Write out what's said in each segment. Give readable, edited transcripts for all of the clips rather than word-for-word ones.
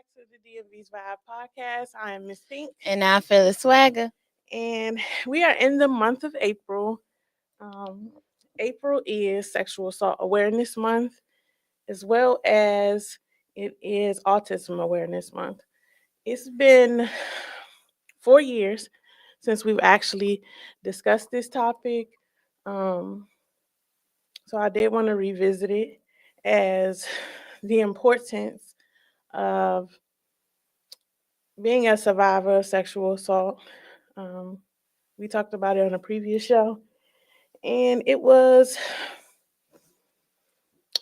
back to the DMV's Vibe podcast. I am Miss Pink, And I feel the swagger. and we are in the month of April. Um, April is Sexual Assault Awareness Month, as well as it is Autism Awareness Month. It's been 4 years since we've actually discussed this topic. Um, so I did want to revisit it as the importance of being a survivor of sexual assault. Um, we talked about it on a previous show, and it was,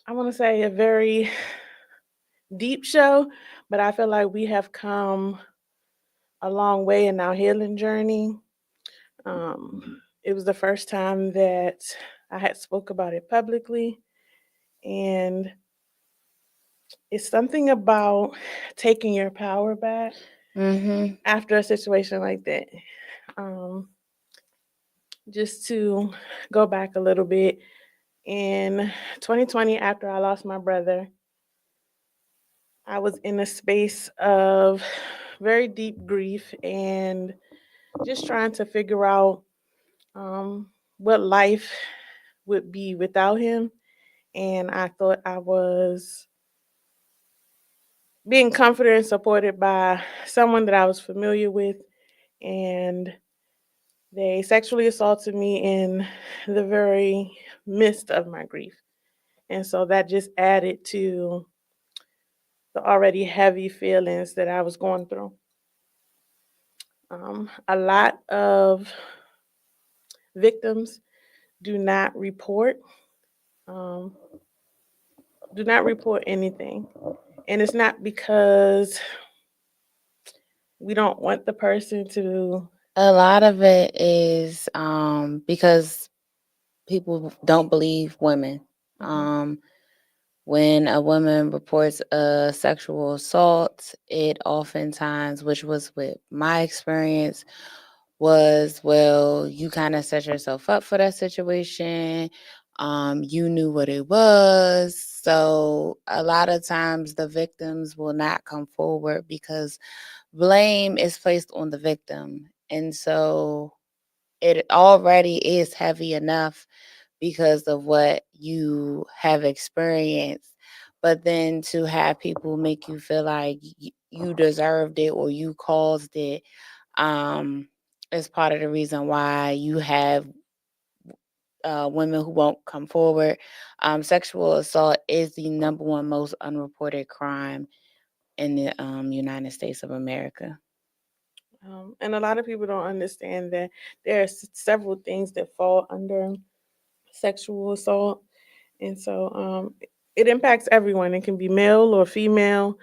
I want to say, a very deep show, but I feel like we have come a long way in our healing journey. It was the first time that I had spoke about it publicly, and it's something about taking your power back Mm-hmm. after a situation like that. Um, just to go back a little bit, in 2020, after I lost my brother, I was in a space of very deep grief and just trying to figure out um, what life would be without him. And I thought I was being comforted and supported by someone that I was familiar with, and they sexually assaulted me in the very midst of my grief. And so that just added to the already heavy feelings that I was going through. A lot of victims do not report, um, do not report anything, and it's not because we don't want the person to. A lot of it is because people don't believe women. Mhm. Um, when a woman reports a sexual assault, it oftentimes, which was with my experience, was, well, you kind of set yourself up for that situation. You knew what it was. So a lot of times the victims will not come forward because blame is placed on the victim. And so it already is heavy enough because of what you have experienced. But then to have people make you feel like you deserved it or you caused it, um, is part of the reason why you have women who won't come forward. Sexual assault is the number one most unreported crime in the United States of America. And a lot of people don't understand that there are several things that fall under sexual assault. And so it impacts everyone. It can be male or female,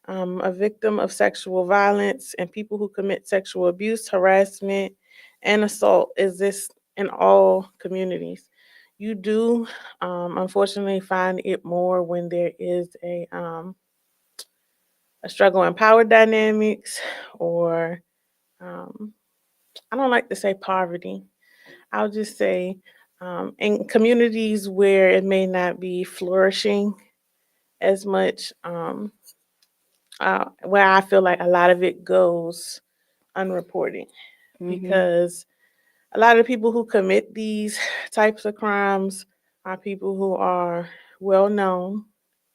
a victim of sexual violence, and people who commit sexual abuse, harassment, and assault is this in all communities. You do, unfortunately, find it more when there is a struggle in power dynamics, or um, I don't like to say poverty. I'll just say in communities where it may not be flourishing as much, where I feel like a lot of it goes unreported, Mm-hmm. because a lot of people who commit these types of crimes are people who are well known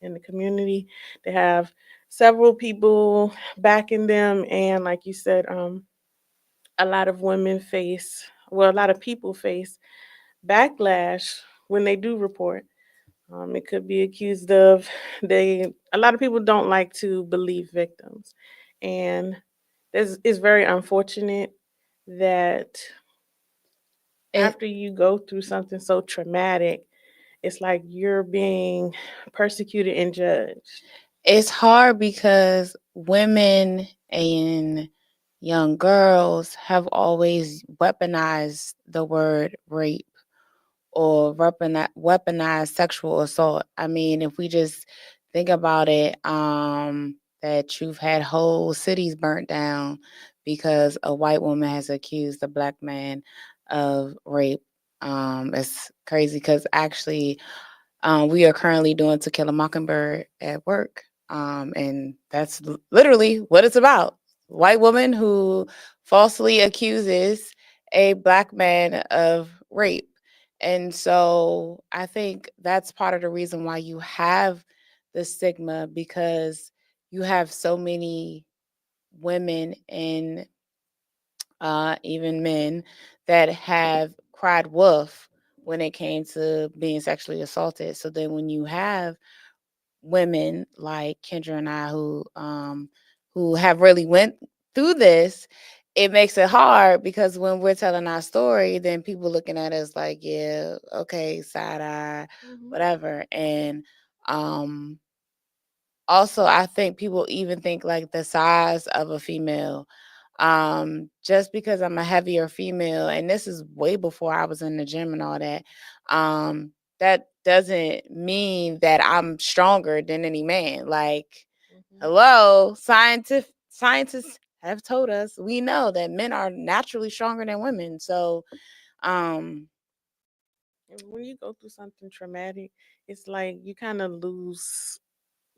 in the community. They have several people backing them, and like you said, a lot of women face, well, a lot of people face backlash when they do report. It could be accused of, they, a lot of people don't like to believe victims, and it's very unfortunate that It after you go through something so traumatic, it's like you're being persecuted and judged. it's hard because women and young girls have always weaponized the word rape or weaponized sexual assault. I mean, if we just think about it, that you've had whole cities burnt down because a white woman has accused a black man of rape. It's crazy because actually, we are currently doing To Kill a Mockingbird at work. And that's literally what it's about. White woman who falsely accuses a black man of rape. And so I think that's part of the reason why you have the stigma, because you have so many women and even men that have cried wolf when it came to being sexually assaulted. So then when you have women like Kendra and I who have really went through this, it makes it hard because when we're telling our story, then people looking at us like, yeah, okay, side eye, Mhm. whatever. And um also I think people even think like the size of a female, just because I'm a heavier female, and this is way before I was in the gym and all that, that doesn't mean that I'm stronger than any man. Like, Mhm. hello, scientists have told us, we know that men are naturally stronger than women. So um And when you go through something traumatic, it's like you kind of lose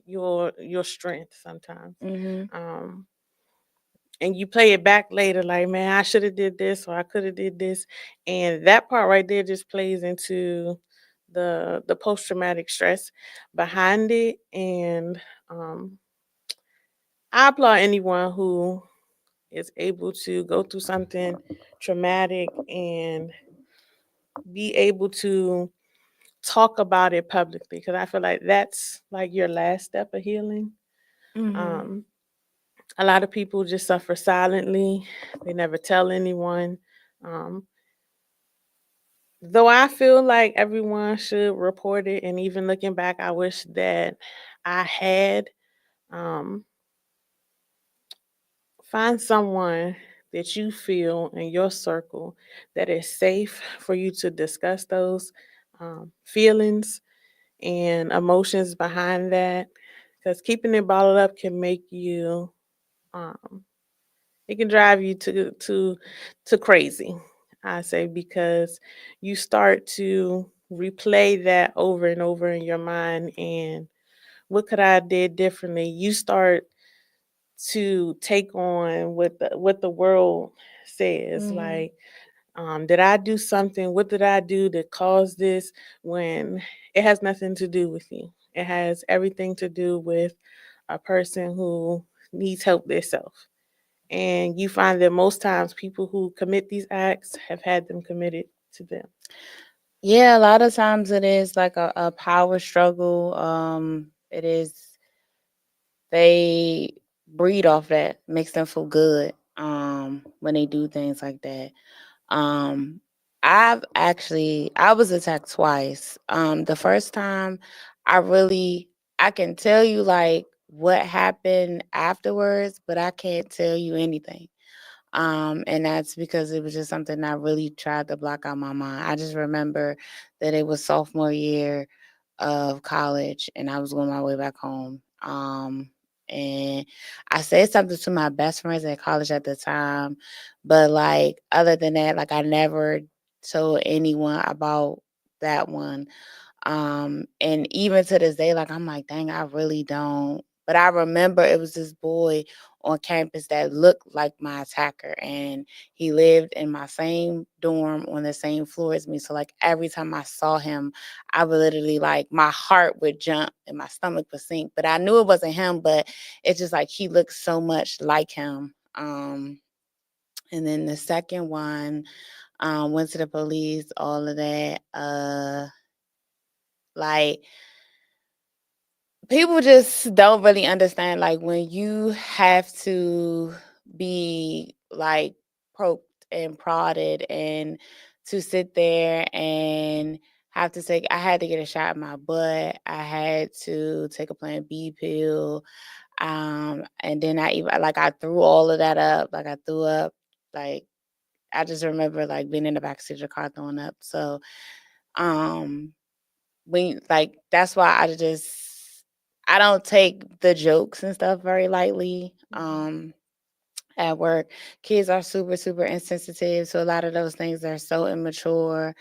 your strength sometimes. mhm. Um, and you play it back later, like, man, I should have did this or I could have did this, and that part right there just plays into the post traumatic stress behind it. And um, I applaud anyone who is able to go through something traumatic and be able to talk about it publicly, because I feel like that's like your last step of healing. Mhm. Um, a lot of people just suffer silently; they never tell anyone. Um, though I feel like everyone should report it, and even looking back, I wish that I had. Um, find someone that you feel in your circle that is safe for you to discuss those feelings and emotions behind that, because keeping it bottled up can make you um it can drive you to crazy, I say, because you start to replay that over and over in your mind. And what could I have did differently? You start to take on what the world says, Mhm. like, did I do something? What did I do that caused this? When it has nothing to do with you. It has everything to do with a person who needs help themselves. And you find that most times people who commit these acts have had them committed to them. Yeah, a lot of times it is like a power struggle. It is, they breed off that, makes them feel good when they do things like that. Um I was attacked twice. The first time I really, I can tell you like what happened afterwards, but I can't tell you anything. And that's because it was just something I really tried to block out my mind. I just remember that it was sophomore year of college and I was going my way back home. And I said something to my best friends at college at the time, but like other than that, like I never told anyone about that one. And even to this day, like I'm like, dang, I really don't. But I remember it was this boy on campus that looked like my attacker, and he lived in my same dorm on the same floor as me. So like every time I saw him, I would literally, like, my heart would jump and my stomach would sink. But I knew it wasn't him, but it's just like he looked so much like him. And then the second one, went to the police, all of that. Like, people just don't really understand, like, when you have to be like poked and prodded and to sit there and have to take, I had to get a shot in my butt, I had to take a plan B pill, and then I even, like, I threw all of that up, like I threw up, like, I just remember like being in the backseat of the car throwing up. So um when, like, that's why I don't take the jokes and stuff very lightly. Mhm. At work, kids are super, super insensitive, so a lot of those things are so immature.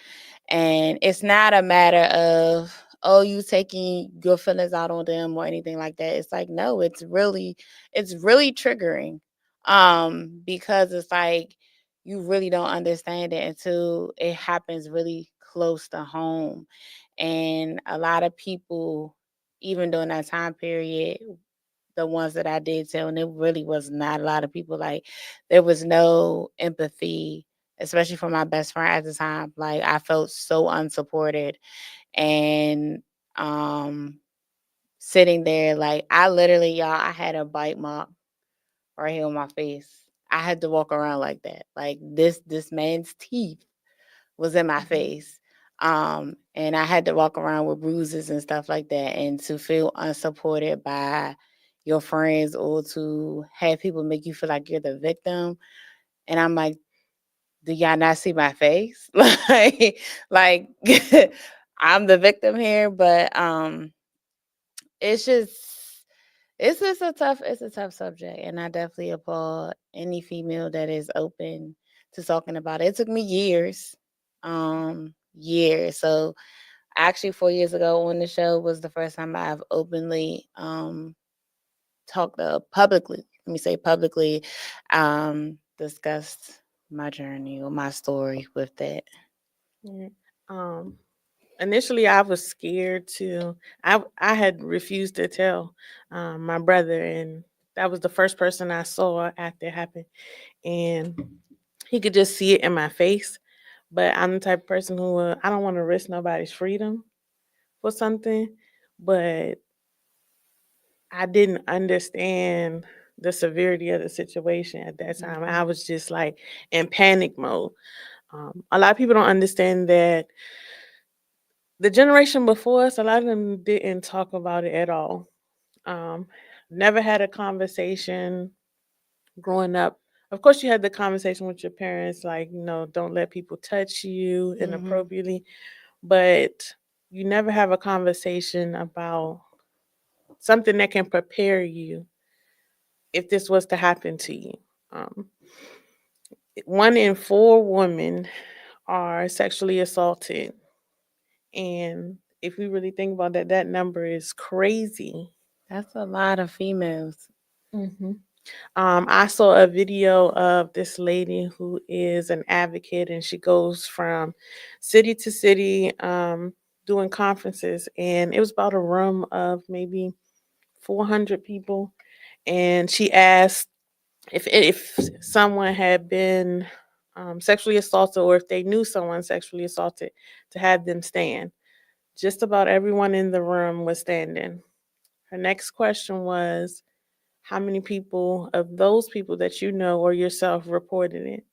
And it's not a matter of, oh, you taking your feelings out on them or anything like that. It's like, no, it's really triggering. Because it's like you really don't understand it until it happens really close to home. And a lot of people, even during that time period, the ones that I did tell, and it really was not a lot of people. Like, there was no empathy, especially for my best friend at the time. Like, I felt so unsupported. And um sitting there, like, I literally, y'all, I had a bite mark right here on my face. I had to walk around like that. Like, this man's teeth was in my Mhm. face. And I had to walk around with bruises and stuff like that. And to feel unsupported by your friends, or to have people make you feel like you're the victim. And I'm like, do y'all not see my face? Like I'm the victim here. But it's just it's a tough subject, and I definitely applaud any female that is open to talking about it. It took me years. So actually, 4 years ago on the show was the first time I've openly talked publicly. Let me say publicly, discussed my journey or my story with that. Yeah. Um, Initially, I was scared to. I had refused to tell my brother, and that was the first person I saw after it happened, and he could just see it in my face. But I'm the type of person who I don't want to risk nobody's freedom for something, but I didn't understand the severity of the situation at that time. I Mhm. was just like in panic mode. A lot of people don't understand that the generation before us, a lot of them didn't talk about it at all. Um, Never had a conversation growing up. Of course, you had the conversation with your parents, like, don't let people touch you Mhm. inappropriately, but you never have a conversation about something that can prepare you if this was to happen to you. Um, 1 in 4 women are sexually assaulted. And if we really think about that, that number is crazy. That's a lot of females. hmm I saw a video of this lady who is an advocate, and she goes from city to city doing conferences. And it was about a room of maybe 400 people. And she asked if someone had been sexually assaulted, or if they knew someone sexually assaulted, to have them stand. Just about everyone in the room was standing. Her next question was, how many people of those people that you know or yourself reported it?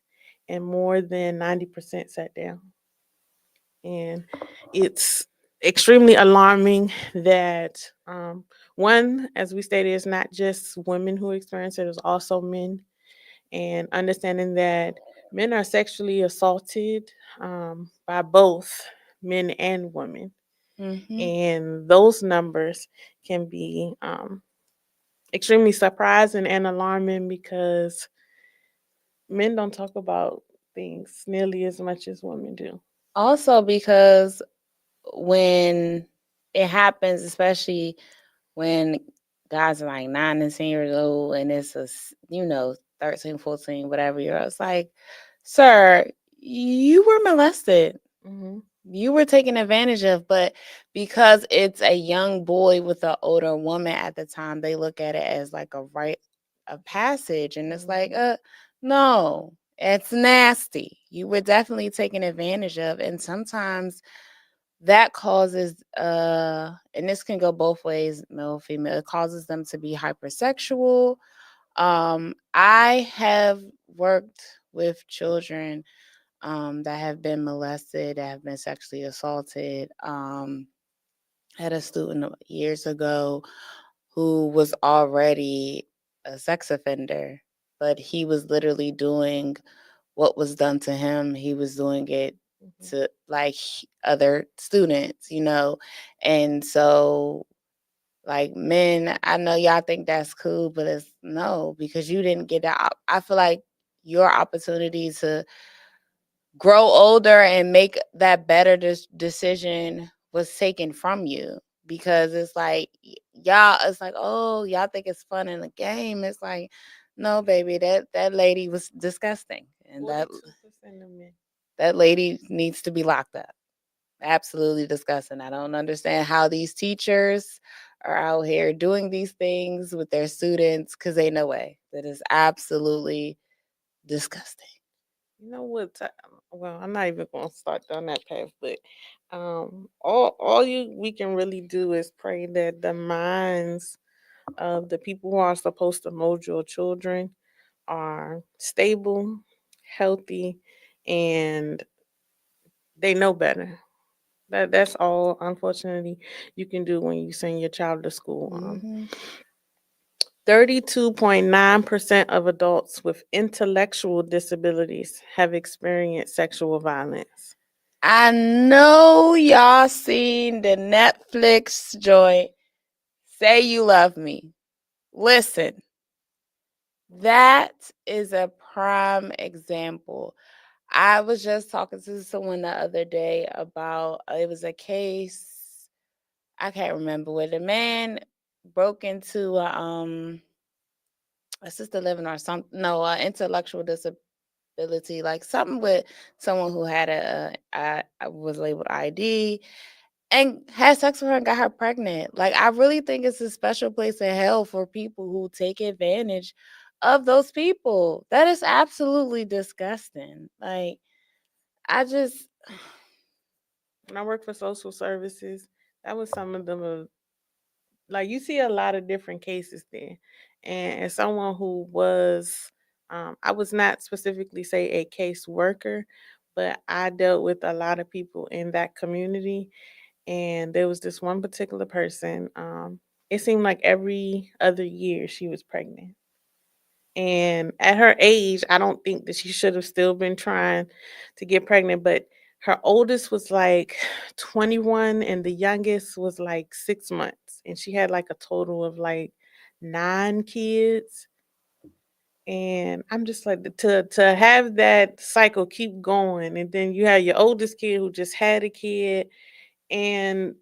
And more than 90% sat down. And it's extremely alarming that, one, as we stated, it's not just women who experience it, it's also men. And understanding that men are sexually assaulted by both men and women. Mhm. And those numbers can be extremely surprising and alarming because men don't talk about things nearly as much as women do. Also, because when it happens, especially when guys are like 9 and 10 years old, and it's 13, 14, whatever year, it's like, sir, you were molested. hmm You were taken advantage of. But because it's a young boy with an older woman at the time, they look at it as like a rite of passage. And it's like, hmm no, it's nasty. You were definitely taken advantage of. And sometimes that causes and this can go both ways, male or female, it causes them to be hypersexual. I have worked with children that have been molested, that have been sexually assaulted. Had a student years ago who was already a sex offender, but he was literally doing what was done to him. He was doing it hmm to like other students. And so, like, men, I know y'all think that's cool, but it's no, because you didn't get that. I feel like your opportunity to grow older and make that better decision was taken from you, because it's like y'all, it's like, oh, y'all think it's fun in the game. It's like, no, baby, that lady was disgusting, and 42% of men. that lady needs to be locked up. Absolutely disgusting. I don't understand how these teachers are out here doing these things with their students, because they know way. That is absolutely disgusting. You know what? Well, I'm not even going to start down that path, but all you we can really do is pray that the minds of the people who are supposed to mold your children are stable, healthy, and they know better. That's all. Unfortunately, you can do when you send your child to school. Hmm. 32.9% of adults with intellectual disabilities have experienced sexual violence. I know y'all seen the Netflix joint, Say You Love Me. Listen, that is a prime example. I was just talking to someone the other day about, it was a case, I can't remember, where the man broke into assisted living or something, no, intellectual disability, like something with someone who had was labeled ID, and had sex with her and got her pregnant. Like, I really think it's a special place in hell for people who take advantage of those people. That is absolutely disgusting. Like, I just, When I worked for social services, that was some of them. Like you see a lot of different cases there, and as someone who was, I was not specifically say a case worker, but I dealt with a lot of people in that community, and there was this one particular person. It seemed like every other year she was pregnant. And at her age, I don't think that she should have still been trying to get pregnant, but her oldest was like 21 and the youngest was like 6 months. And she had like a total of like 9 kids. And I'm just like to have that cycle keep going, and then you have your oldest kid who just had a kid, and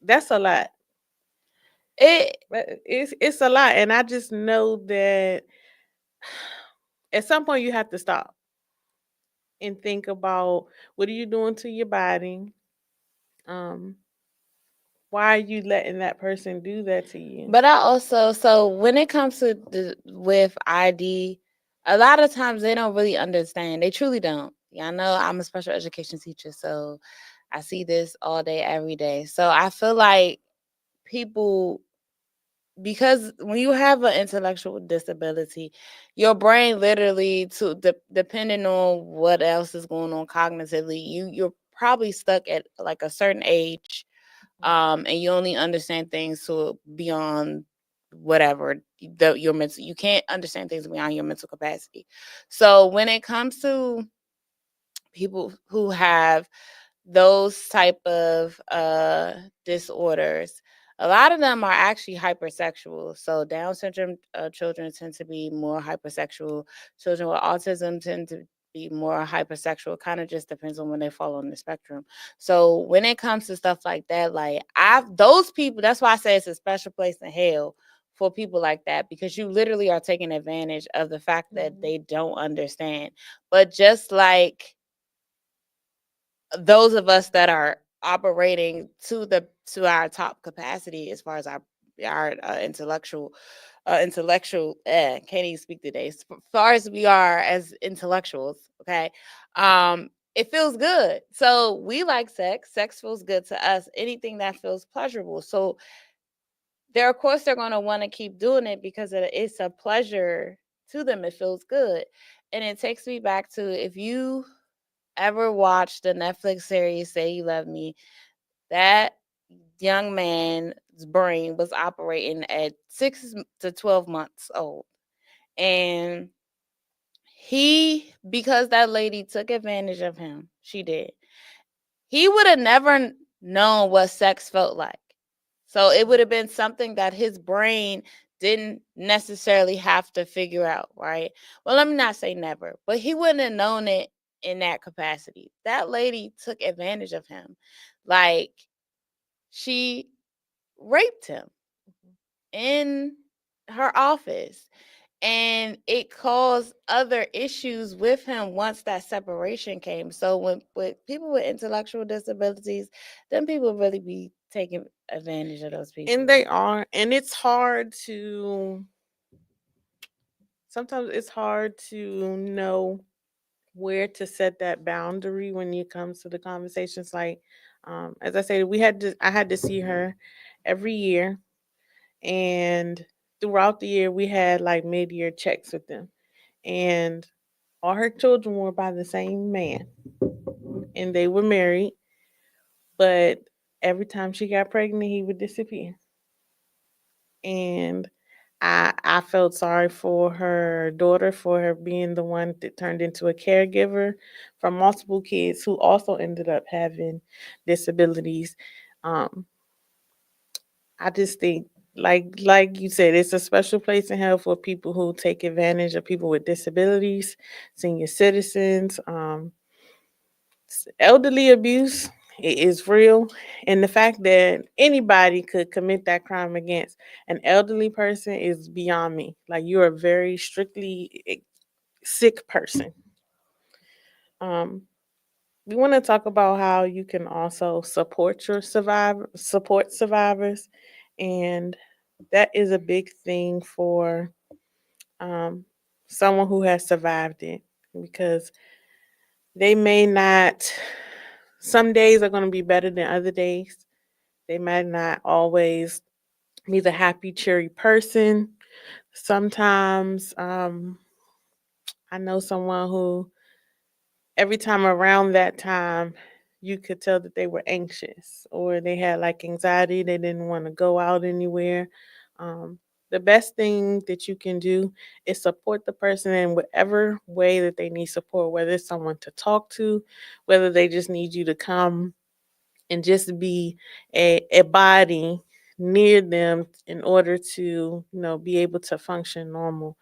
that's a lot. it, It's a lot, and I just know that at some point you have to stop and think about what are you doing to your body. Um, why are you letting that person do that to you? but I also, so when it comes to with ID, a lot of times they don't really understand. They truly don't. Yeah, I know I'm a special education teacher, so I see this all day, every day. So I feel like people, because when you have an intellectual disability, your brain literally, depending on what else is going on cognitively, you're probably stuck at like a certain age, and you only understand things to beyond whatever your mental, you can't understand things beyond your mental capacity. So when it comes to people who have those type of disorders, a lot of them are actually hypersexual. So Down syndrome children tend to be more hypersexual. Children with autism tend to be more hypersexual. Kind of just depends on when they fall on the spectrum. So when it comes to stuff like that, like, I've those people, that's why I say it's a special place in hell for people like that, because you literally are taking advantage of the fact that Mhm. they don't understand. But just like those of us that are operating to our top capacity as far as our intellectual can't even speak today, as far as we are as intellectuals, okay, it feels good. So we like sex feels good to us, anything that feels pleasurable. So they're, of course, they're going to want to keep doing it because it's a pleasure to them, it feels good. And it takes me back to, if you ever watched the Netflix series Say You Love Me, that young man's brain was operating at 6 to 12 months old. And because that lady took advantage of him, she did. He would have never known what sex felt like. So it would have been something that his brain didn't necessarily have to figure out, right? Well, let me not say never, but he wouldn't have known it in that capacity. That lady took advantage of him. Like, she raped him in her office. And it caused other issues with him once that separation came. So when with people with intellectual disabilities, then people really be taking advantage of those people. And they are, and it's hard to sometimes it's hard to know where to set that boundary when it comes to the conversations. Like, as I said, I had to see her every year, and throughout the year we had like mid-year checks with them, and all her children were by the same man, and they were married, but every time she got pregnant he would disappear. And I felt sorry for her daughter for her being the one that turned into a caregiver for multiple kids who also ended up having disabilities. Um, I just think, like you said, it's a special place in hell for people who take advantage of people with disabilities, senior citizens, elderly abuse. It is real, and the fact that anybody could commit that crime against an elderly person is beyond me. Like, you're a very strictly sick person. Um, we want to talk about how you can also support survivors, and that is a big thing for um, someone who has survived it, because they may not. Some days are going to be better than other days. They might not always be the happy, cheery person. Sometimes I know someone who, every time around that time, you could tell that they were anxious or they had like anxiety. They didn't want to go out anywhere. Um, the best thing that you can do is support the person in whatever way that they need support, whether it's someone to talk to, whether they just need you to come and just be a body near them in order to, be able to function normal.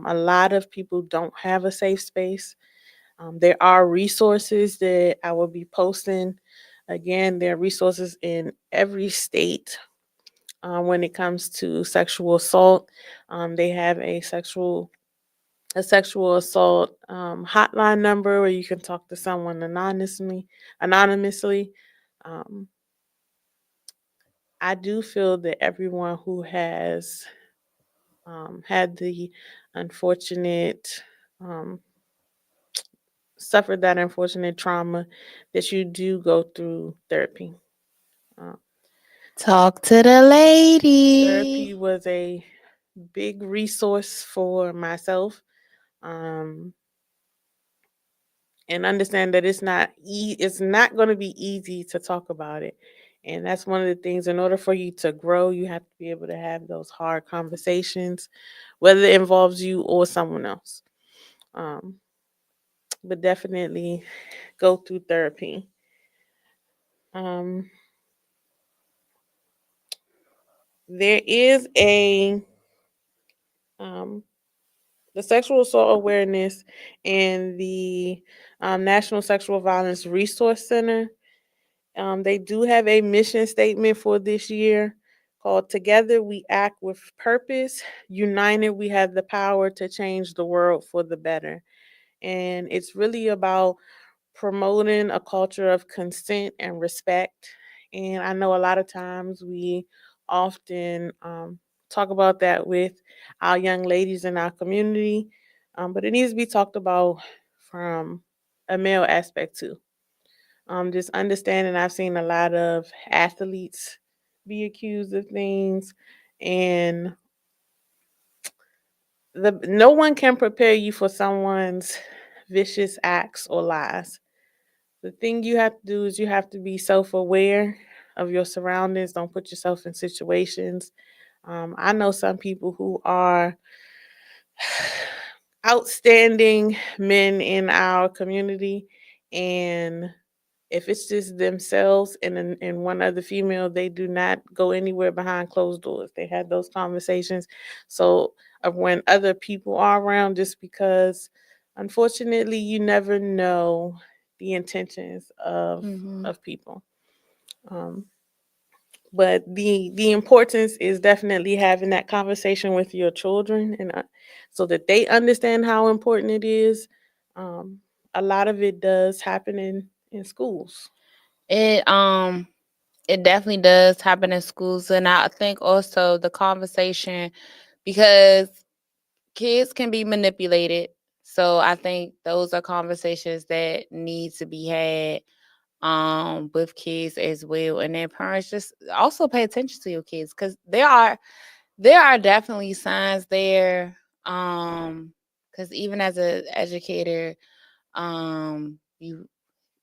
A lot of people don't have a safe space. There are resources that I will be posting. Again, there are resources in every state when it comes to sexual assault. They have a sexual assault hotline number where you can talk to someone anonymously. Um, I do feel that everyone who has had the unfortunate, um, suffered that unfortunate trauma, that you do go through therapy. Uh, Talk to the lady. Therapy was a big resource for myself. Um, and understand that it's not going to be easy to talk about it. And that's one of the things, in order for you to grow, you have to be able to have those hard conversations, whether it involves you or someone else. Um, but definitely go through therapy. Um, there is um, the Sexual Assault Awareness and the National Sexual Violence Resource Center. They do have a mission statement for this year called "Together We Act with Purpose. United We Have the Power to Change the World for the Better." And it's really about promoting a culture of consent and respect. And I know a lot of times we often talk about that with our young ladies in our community, but it needs to be talked about from a male aspect too. Just understanding, I've seen a lot of athletes be accused of things, and no one can prepare you for someone's vicious acts or lies. The thing you have to do is you have to be self aware of your surroundings. Don't put yourself in situations. I know some people who are outstanding men in our community, and if it's just themselves and one other female, they do not go anywhere behind closed doors. They had those conversations. So of when other people are around, just because unfortunately, you never know the intentions Mhm. of people. Um, but the importance is definitely having that conversation with your children, and so that they understand how important it is. Um, a lot of it does happen in schools. It it definitely does happen in schools, and I think also the conversation, because kids can be manipulated. So I think those are conversations that need to be had with kids as well, and then parents just also pay attention to your kids, because there are definitely signs there. Because even as a educator, you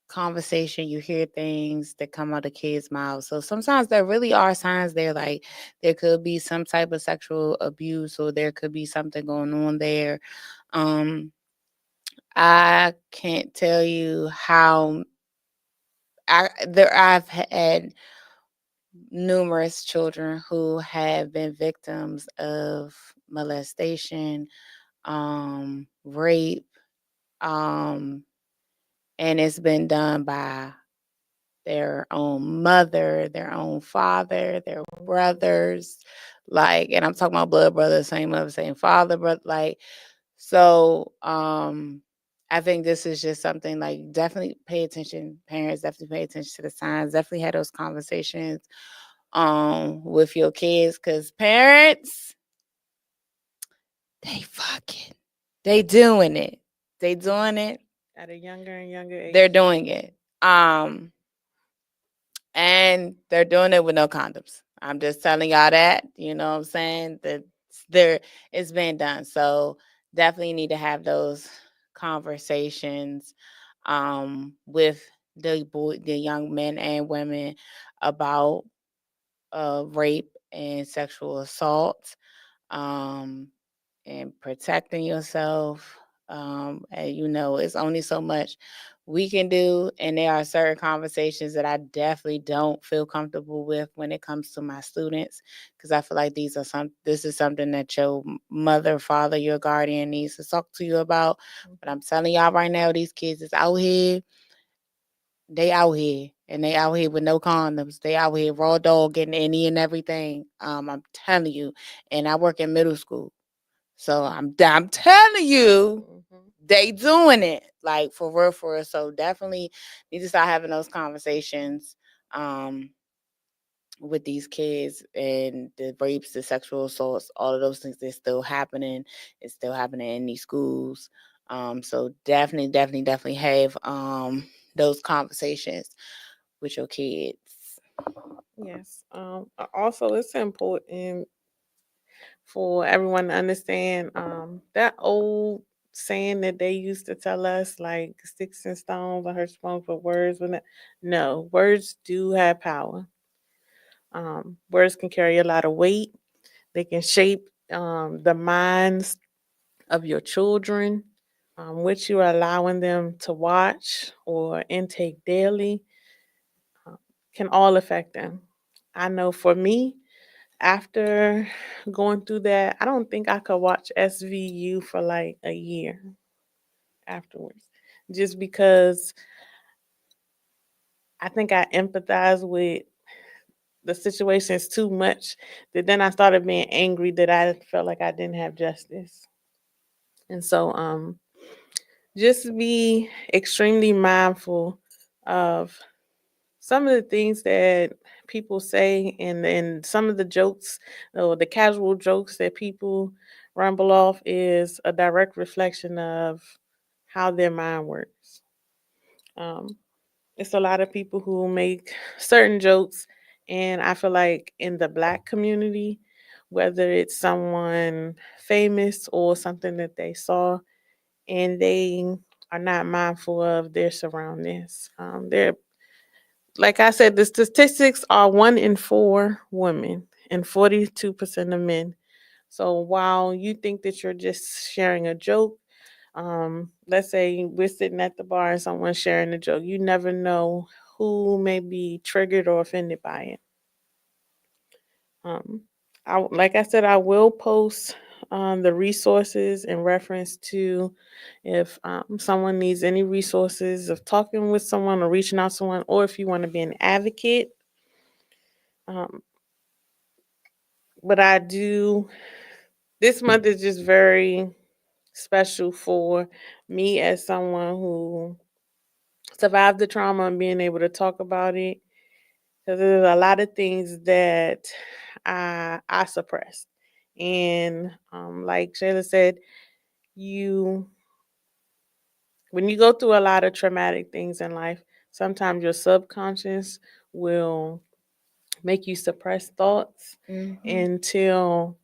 conversation, you hear things that come out of kids' mouths. So sometimes there really are signs there, like there could be some type of sexual abuse, or there could be something going on there. Um, I can't tell you how I've had numerous children who have been victims of molestation, rape, um, and it's been done by their own mother, their own father, their brothers, like, and I'm talking about blood brothers, same mother, same father, but like, so I think this is just something, like, definitely pay attention, parents definitely pay attention to the signs, definitely have those conversations with your kids, because parents, they fucking, they doing it. They doing it. At a younger and younger They're age. doing it. And they're doing it with no condoms. I'm just telling y'all that, you know what I'm saying? That there it's been done. So definitely need to have those conversations with the young men and women about rape and sexual assault. Um and protecting yourself. And it's only so much we can do. And there are certain conversations that I definitely don't feel comfortable with when it comes to my students, because I feel like this is something that your mother, father, your guardian needs to talk to you about. But I'm telling y'all right now, these kids is out here. They out here. And they out here with no condoms. They out here raw dog getting any and everything. I'm telling you. And I work in middle school. So I'm telling you, Mhm. they doing it, like, for real, for real. So definitely need to start having those conversations um with these kids, and the rapes, the sexual assaults, all of those things, they're still happening. It's still happening in these schools. So definitely, definitely, definitely have those conversations with your kids. Yes. Also, it's important for everyone to understand that old saying that they used to tell us, like sticks and stones are hurt spoons, but words when no, words do have power. Words can carry a lot of weight. They can shape the minds of your children, which you are allowing them to watch or intake daily, um, can all affect them. I know for me, after going through that, I don't think I could watch SVU for like a year afterwards, just because I think I empathize with the situations too much, that then I started being angry that I felt like I didn't have justice. And so just be extremely mindful of some of the things that people say, and some of the jokes or the casual jokes that people rumble off is a direct reflection of how their mind works. Um, it's a lot of people who make certain jokes, and I feel like in the black community, whether it's someone famous or something that they saw, and they are not mindful of their surroundings. They're, like I said, the statistics are 1 in 4 women and 42% of men. So while you think that you're just sharing a joke, let's say we're sitting at the bar and someone's sharing a joke, you never know who may be triggered or offended by it. Um, like I said, I will post the resources in reference to if someone needs any resources of talking with someone or reaching out to someone, or if you want to be an advocate. Um, but I do, this month is just very special for me as someone who survived the trauma and being able to talk about it. Because there's a lot of things that I suppressed. And like Shayla said, you when you go through a lot of traumatic things in life, sometimes your subconscious will make you suppress thoughts Mm-hmm. until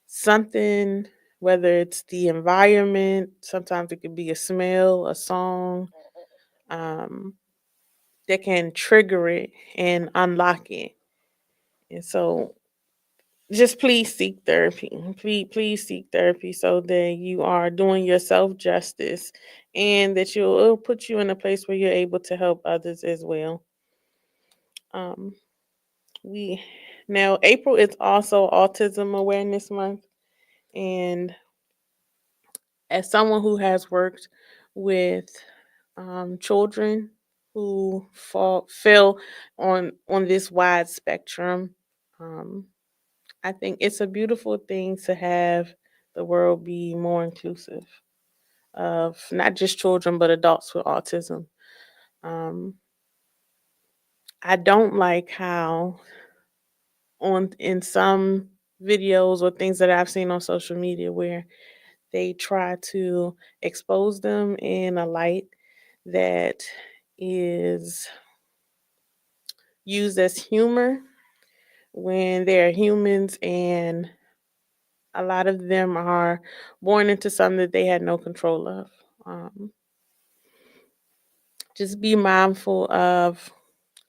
something, whether it's the environment, sometimes it could be a smell, a song, um, that can trigger it and unlock it. And so just please seek therapy. Please seek therapy so that you are doing yourself justice and that it'll put you in a place where you're able to help others as well. Um, we Now April is also Autism Awareness Month, and as someone who has worked with children who fell on this wide spectrum, um, I think it's a beautiful thing to have the world be more inclusive of not just children but adults with autism. Um, I don't like how on in some videos or things that I've seen on social media where they try to expose them in a light that is used as humor when they're humans, and a lot of them are born into something that they had no control of. Um, just be mindful of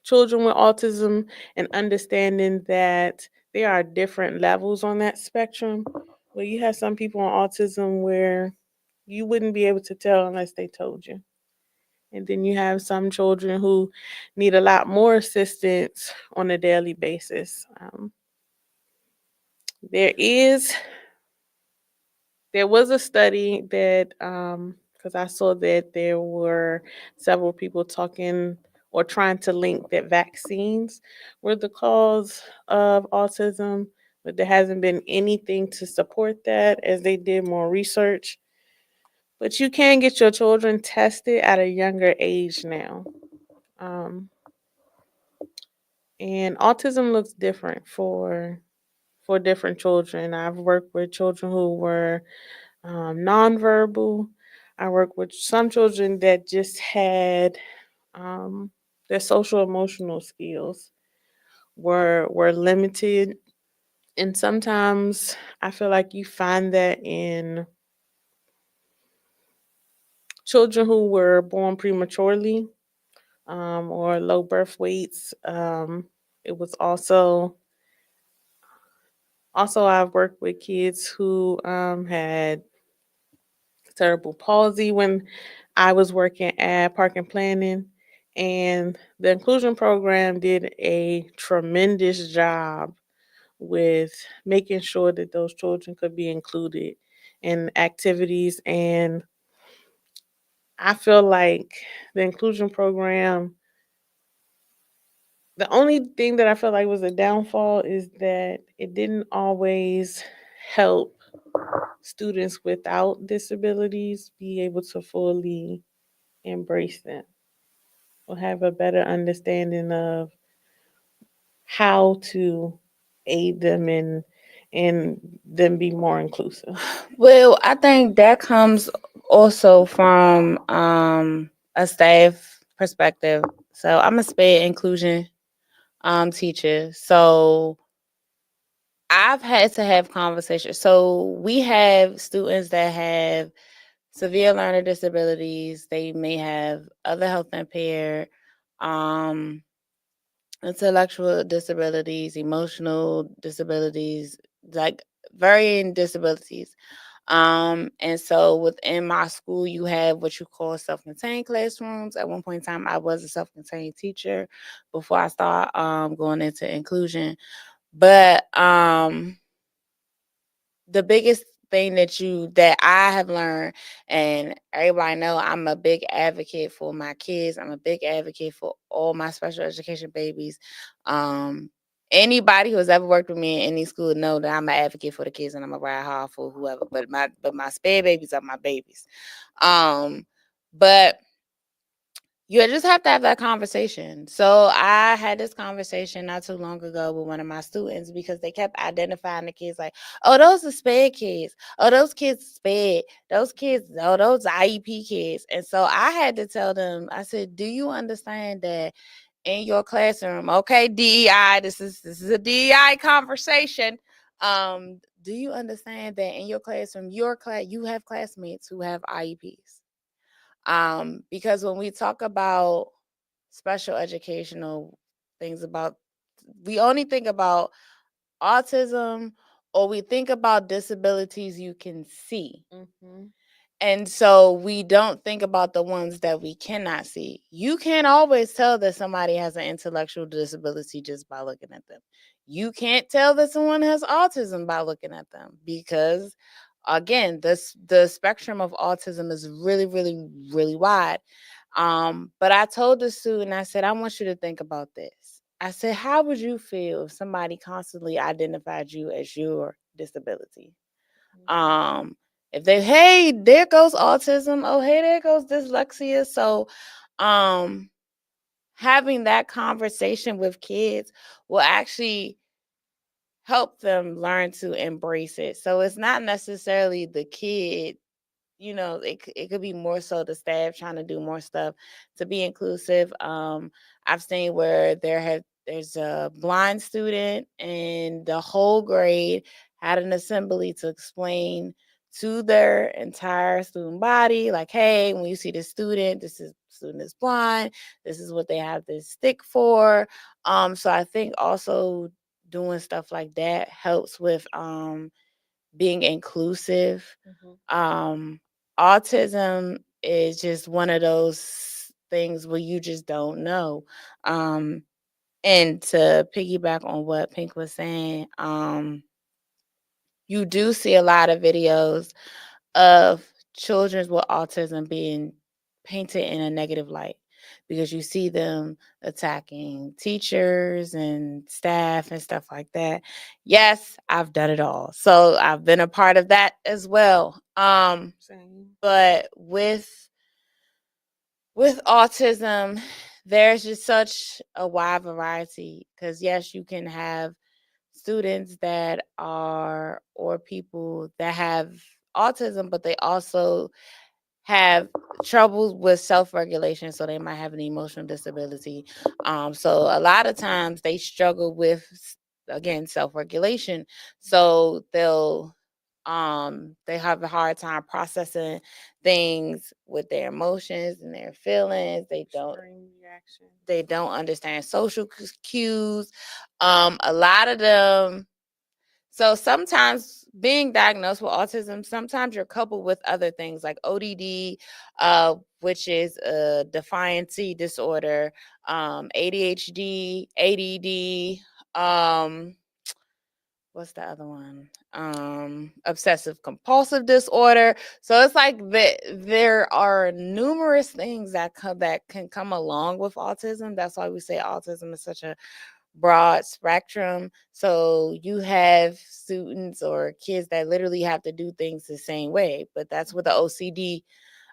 children with autism and understanding that there are different levels on that spectrum. Where you have some people on autism where you wouldn't be able to tell unless they told you. And then you have some children who need a lot more assistance on a daily basis. There is There was a study that, because I saw that there were several people talking or trying to link that vaccines were the cause of autism, but there hasn't been anything to support that as they did more research. But you can get your children tested at a younger age now. Um, and autism looks different for different children. I've worked with children who were nonverbal. I work with some children that just had um, their social emotional skills were limited, and sometimes I feel like you find that in children who were born prematurely or low birth weights. It was also I've worked with kids who had cerebral palsy when I was working at Park and Planning, and the inclusion program did a tremendous job with making sure that those children could be included in activities. And I feel like the inclusion program, the only thing that I felt like was a downfall is that it didn't always help students without disabilities be able to fully embrace them or have a better understanding of how to aid them and them be more inclusive. Well, I think that comes also from a staff perspective. So I'm a SPED inclusion teacher. So I've had to have conversations. So we have students that have severe learner disabilities. They may have other health impaired, um, intellectual disabilities, emotional disabilities, like varying disabilities. And so within my school, you have what you call self-contained classrooms. At one point in time, I was a self-contained teacher before I start going into inclusion. But the biggest thing that I have learned, and everybody know I'm a big advocate for my kids. I'm a big advocate for all my special education babies. Um, Anybody who has ever worked with me in any school know that I'm an advocate for the kids and I'm a ride hard for whoever. But my spare babies are my babies. Um, but you just have to have that conversation. So I had this conversation not too long ago with one of my students because they kept identifying the kids like, oh, those are sped kids. Oh, those kids sped. Those kids, oh, those IEP kids. And so I had to tell them, I said, do you understand that in your classroom, okay, DEI, this is a DEI conversation. Do you understand that in your classroom, you have classmates who have IEPs? Because when we talk about special educational things about, we only think about autism or we think about disabilities you can see. Mm-hmm. And so we don't think about the ones that we cannot see. You can't always tell that somebody has an intellectual disability just by looking at them. You can't tell that someone has autism by looking at them because, again, the spectrum of autism is really, really, really wide. But I told the student, I said, I want you to think about this. I said, how would you feel if somebody constantly identified you as your disability? Um, if they, hey, there goes autism. Oh, hey, there goes dyslexia. So, um, having that conversation with kids will actually help them learn to embrace it. So it's not necessarily the kid, it could be more so the staff trying to do more stuff to be inclusive. I've seen where there's a blind student and the whole grade had an assembly to explain to their entire student body, like, hey, when you see this student, student is blind, this is what they have this stick for. So I think also doing stuff like that helps with being inclusive. Mm-hmm. um Autism is just one of those things where you just don't know. And to piggyback on what Pink was saying, you do see a lot of videos of children with autism being painted in a negative light because you see them attacking teachers and staff and stuff like that. Yes, I've done it all. So I've been a part of that as well. Same. But with autism, there's just such a wide variety because yes, you can have students that are or people that have autism, but they also have troubles with self-regulation, so they might have an emotional disability. So a lot of times they struggle with, again, self-regulation. So they have a hard time processing things with their emotions and their feelings. Extreme reaction. They don't understand social cues. A lot of them, so sometimes being diagnosed with autism, sometimes you're coupled with other things like ODD, which is a defiancy disorder, ADHD, ADD, what's the other one? Obsessive compulsive disorder. So it's like there are numerous things that can come along with autism. That's why we say autism is such a broad spectrum. So you have students or kids that literally have to do things the same way, but that's where the OCD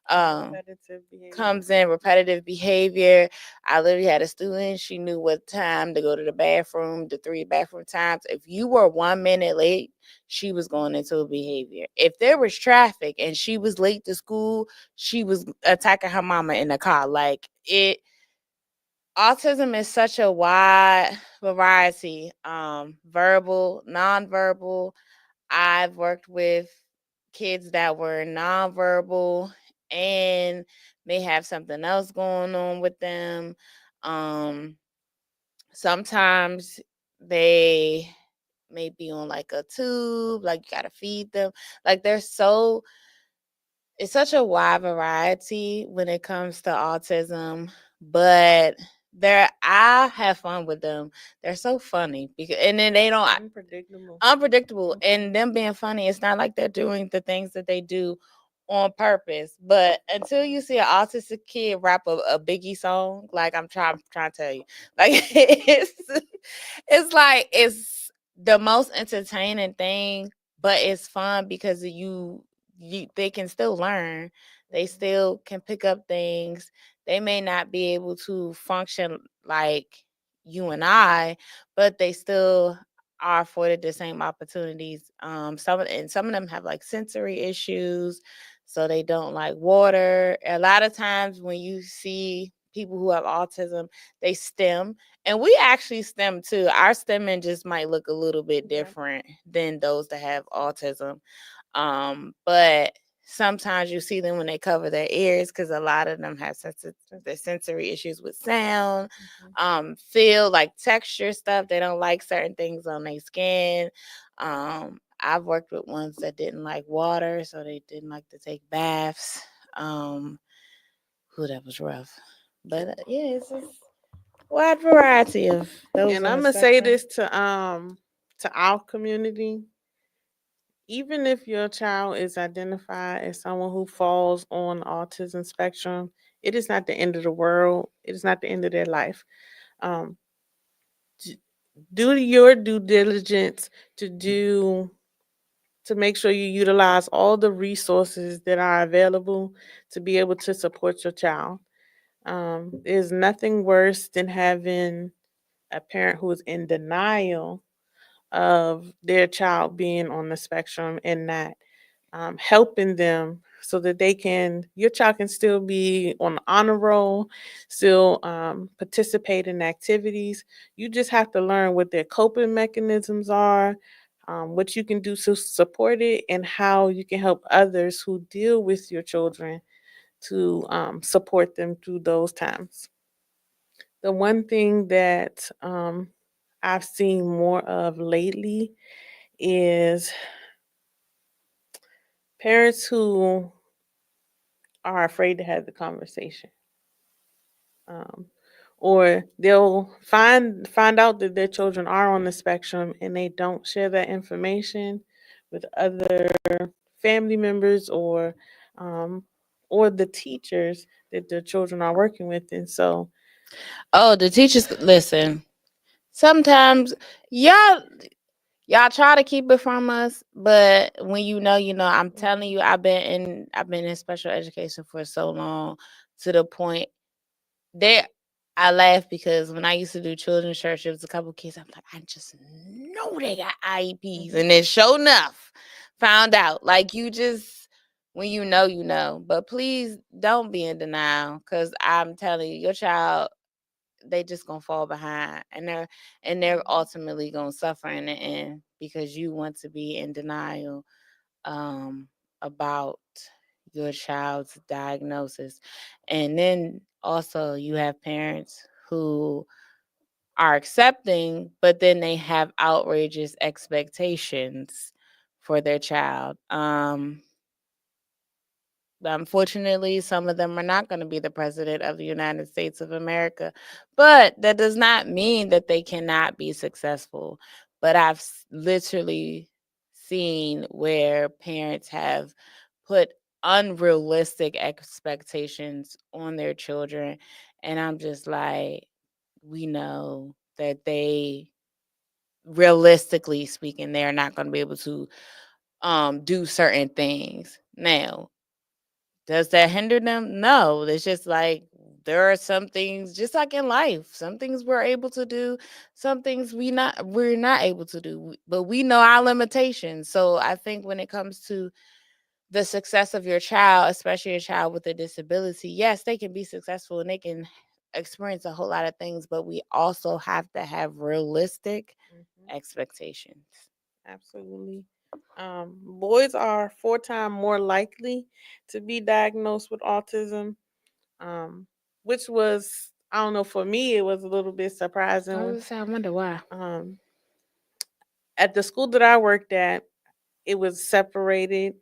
um Repetitive behavior. comes in, repetitive behavior. I literally had a student, she knew what time to go to the bathroom, the 3 bathroom times. If you were 1 minute late, she was going into a behavior. If there was traffic and she was late to school, she was attacking her mama in the car. Like it Autism is such a wide variety, verbal, nonverbal. I've worked with kids that were nonverbal and may have something else going on with them. Um, Sometimes they may be on like a tube, like you gotta feed them. Like it's such a wide variety when it comes to autism, but I have fun with them. They're so funny because, and then they don't Unpredictable. unpredictable, Mhm. and them being funny. It's not like they're doing the things that they do on purpose. But until you see an autistic kid rap a Biggie song, like trying to tell you, like it's like it's the most entertaining thing, but it's fun because you they can still learn. They Mhm. still can pick up things. They may not be able to function like you and I, but they still are afforded the same opportunities. Some of them have like sensory issues, so they don't like water. A lot of times when you see people who have autism, they stem, and we actually stem too. Our stemming just might look a little bit Yep. different than those that have autism. But sometimes you see them when they cover their ears because a lot of them have the sensory issues with sound, Mhm. feel like texture stuff. They don't like certain things on their skin. I've worked with ones that didn't like water, so they didn't like to take baths. Um, who that was rough. But yeah, it's just wide variety of those And on I'm the gonna say spectrum. this to our community. Even if your child is identified as someone who falls on the autism spectrum, it is not the end of the world. It is not the end of their life. Um, d- do your due diligence to do to make sure you utilize all the resources that are available to be able to support your child. There's nothing worse than having a parent who is in denial of their child being on the spectrum and not helping them so that your child can still be on the honor roll, still participate in activities. You just have to learn what their coping mechanisms are, what you can do to support it, and how you can help others who deal with your children to support them through those times. The one thing that I've seen more of lately is parents who are afraid to have the conversation. Um, or they'll find out that their children are on the spectrum and they don't share that information with other family members um, or the teachers that their children are working with. And so, Oh, the teachers listen. Sometimes y'all y'all try to keep it from us, but when you know, you know. I'm telling mhm, you, I've been in special education for so long to the point there. I laugh because when I used to do children's church, there was a couple kids. I'm like, I just know they got IEPs, mhm, and then sure enough, found out. Like you just when you know, you know. But please don't be in denial, because I'm telling you, your child, they just gonna fall behind, and they're mhm, ultimately gonna suffer in the end because you want to be in denial about your child's diagnosis. And then also you have parents who are accepting, but then they have outrageous expectations for their child. Unfortunately, some of them are not going to be the president of the United States of America, but that does not mean that they cannot be successful. But I've literally seen where parents have put unrealistic expectations on their children. And I'm just like, we know that they, realistically speaking, they're not going to be able to do certain things. Now, does that hinder them? No. It's just like there are some things, just like in life, some things we're able to do, some things we're not able to do. But we know our limitations. So I think when it comes to the success of your child, especially a child with a disability, yes, they can be successful and they can experience a whole lot of things, but we also have to have realistic mhm. expectations. Absolutely. Boys are 4 times more likely to be diagnosed with autism, um, which was, I don't know, for me, it was a little bit I was surprising. gonna say, I wonder why. Um, at the school that I worked at, it was separated.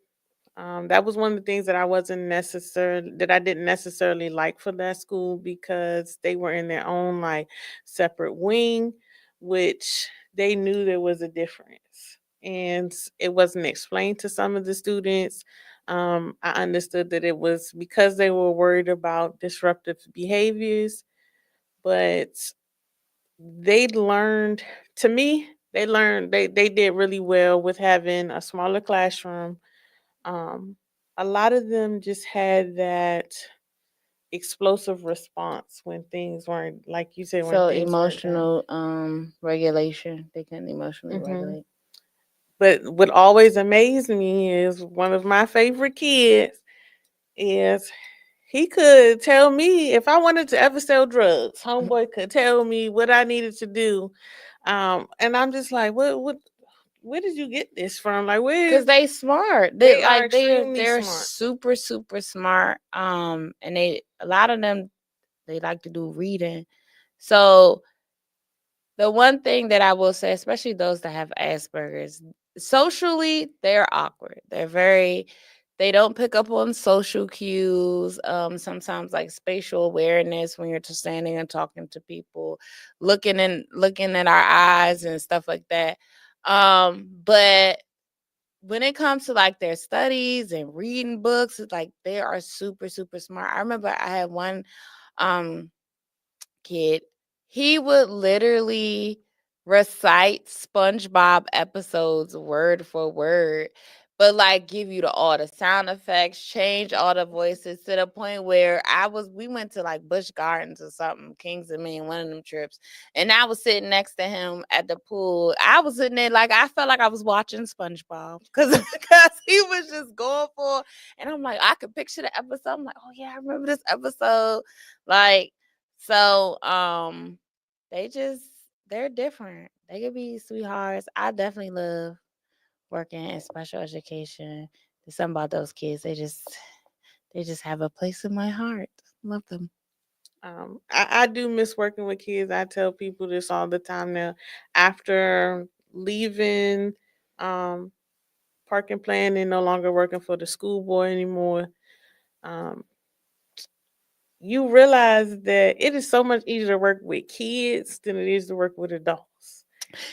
That was one of the things that I didn't necessarily like for that school because they were in their own like separate wing, which they knew there was a difference, and it wasn't explained to some of the students. I understood that it was because they were worried about disruptive behaviors, but they learned to me they did really well with having a smaller classroom. um, a lot of them just had that explosive response when things weren't like you said when So things weren't done. emotional regulation. They couldn't emotionally hmm regulate. But what always amazed me is one of my favorite kids is he could tell me if I wanted to ever sell drugs. Homeboy could tell me what I needed to do, and I'm just like, what? Where did you get this from? Like, Cause they smart. They they are like extremely they're smart. super super smart. And they a lot of them they like to do reading. So the one thing that I will say, especially those that have Asperger's, socially they're awkward. They don't pick up on social cues. Sometimes like spatial awareness when you're just standing and talking to people, looking at our eyes and stuff like that. But when it comes to like their studies and reading books, it's like they are super super smart. I remember I had one um kid, he would literally recite SpongeBob episodes word for word, but like give you all the sound effects, change all the voices to the point where we went to like Busch Gardens or something, Kings of Maine, one of them trips, and I was sitting next to him at the pool. I was sitting there like I felt like I was watching SpongeBob because because he was just going for, and I'm like I could picture the episode. I'm like, oh yeah, I remember this episode, like. So, they just they're different. They could be sweethearts. I definitely love working in special education. There's something about those kids. They just have a place in my heart. Love them. I do miss working with kids. I tell people this all the time now. After leaving um, park and plan and no longer working for the school board anymore, um, you realize that it is so much easier to work with kids than it is to work with adults.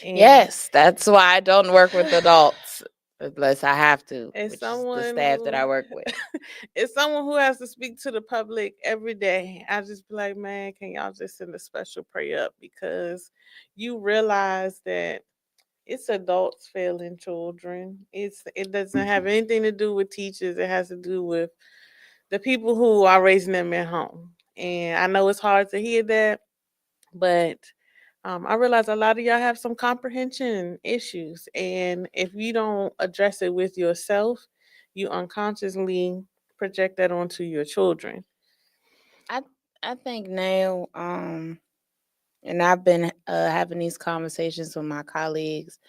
And Yes, that's why I don't work with adults unless I have to, as which is the someone staff that who I work with. as someone who has to speak to the public every day, I just be like, man, can y'all just send a special prayer up because you realize that it's adults failing children. It doesn't have anything to do with teachers. It has to do with the people who are raising them at home. And I know it's hard to hear that, but I realize a lot of y'all have some comprehension issues, and if you don't address it with yourself, you unconsciously project that onto your children. I I think now, and I've been having these conversations with my colleagues,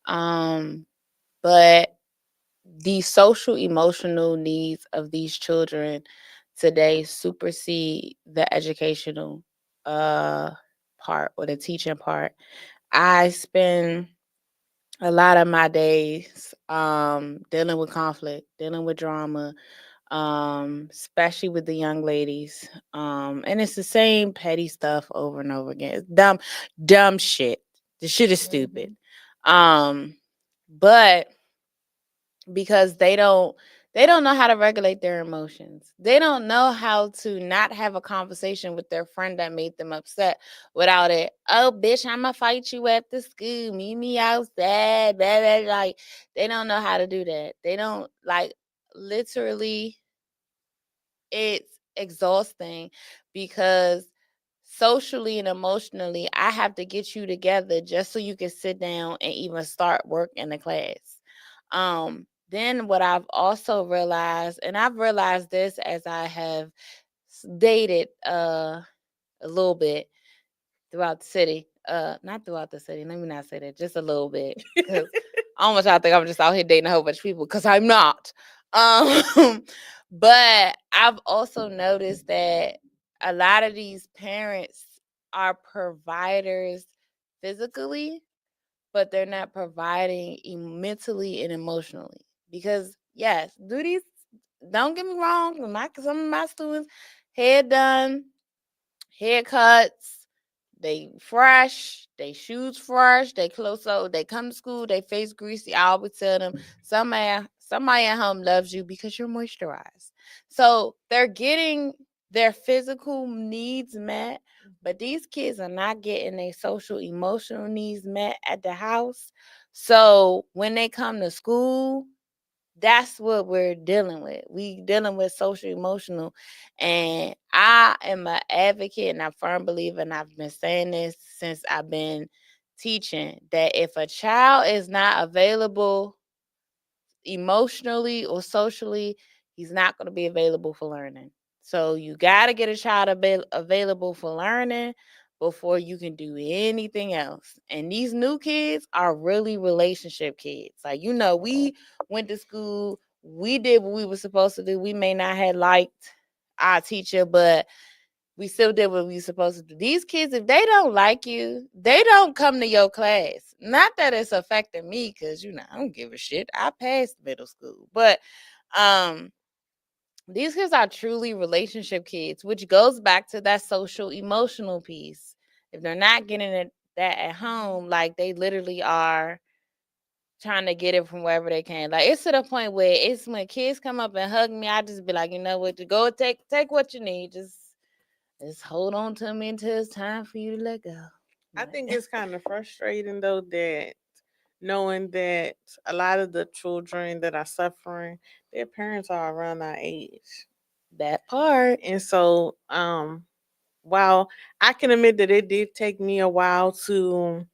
um, but the social emotional needs of these children today supersede the educational uh part or the teaching part. I spend a lot of my days dealing with conflict, dealing with drama, especially with the young ladies. And it's the same petty stuff over and over again. It's dumb shit. The shit is stupid. hmm Um but because they don't know how to regulate their emotions. They don't know how to not have a conversation with their friend that made them upset without it. Oh, bitch, I'ma fight you at the school. Meet me outside. Blah, blah, blah. Like they don't know how to do that. They don't like literally. It's exhausting because socially and emotionally, I have to get you together just so you can sit down and even start work in the class. Then what I've also realized, and I've realized this as I have dated a little bit throughout the city. Not throughout the city. Let me not say that. Just a little bit, because I almost y'all think I'm just out here dating a whole bunch of people, because I'm not. Um, but I've also noticed that a lot of these parents are providers physically, but they're not providing mentally and emotionally, because Yes, do these. Don't get me wrong. Some of my students, hair done, haircuts, they fresh, they shoes fresh, they clothes so they come to school, they face greasy. I always tell them somebody at home loves you because you're moisturized. So they're getting their physical needs met, but these kids are not getting their social emotional needs met at the house. So when they come to school, that's what we're dealing with. We dealing with social emotional, and I am an advocate and a firm believer, and I've been saying this since I've been teaching, that if a child is not available emotionally or socially, he's not going to be available for learning. So you got to get a child available for learning before you can do anything else. And these new kids are really relationship kids. Like, we went to school, we did what we were supposed to do. We may not have liked our teacher, but we still did what we were supposed to do. These kids, if they don't like you, they don't come to your class. Not that it's affecting me, because I don't give a shit. I passed middle school. But um these kids are truly relationship kids, which goes back to that social emotional piece. If they're not getting that at home, like, they literally are trying to get it from wherever they can. Like, it's to the point where it's when kids come up and hug me, I just be like, you know what, to go take what you need. Just hold on to me until it's time for you to let go. I But think it's kind of frustrating though that knowing that a lot of the children that are suffering, their parents are around our age. that part. And so, while I can admit that it did take me a while to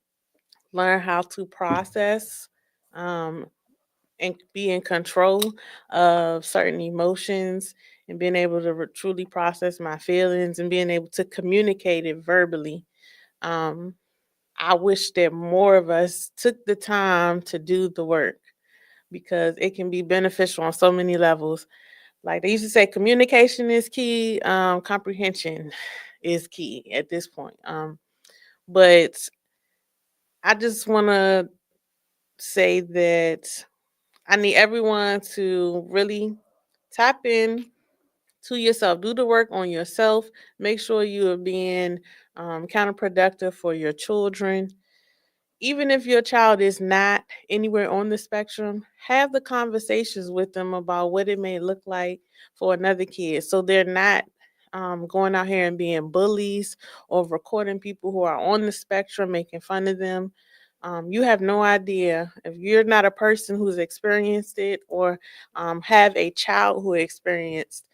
learn how to process um, and be in control of certain emotions and being able to truly process my feelings and being able to communicate it verbally. Um, I wish that more of us took the time to do the work because it can be beneficial on so many levels. Like they used to say, communication is key, comprehension is key at this point. But I just want to say that I need everyone to really tap in to yourself, do the work on yourself, make sure you are being counterproductive for your children. Even if your child is not anywhere on the spectrum, have the conversations with them about what it may look like for another kid so they're not going out here and being bullies or recording people who are on the spectrum, making fun of them. You have no idea if you're not a person who's experienced it or have a child who experienced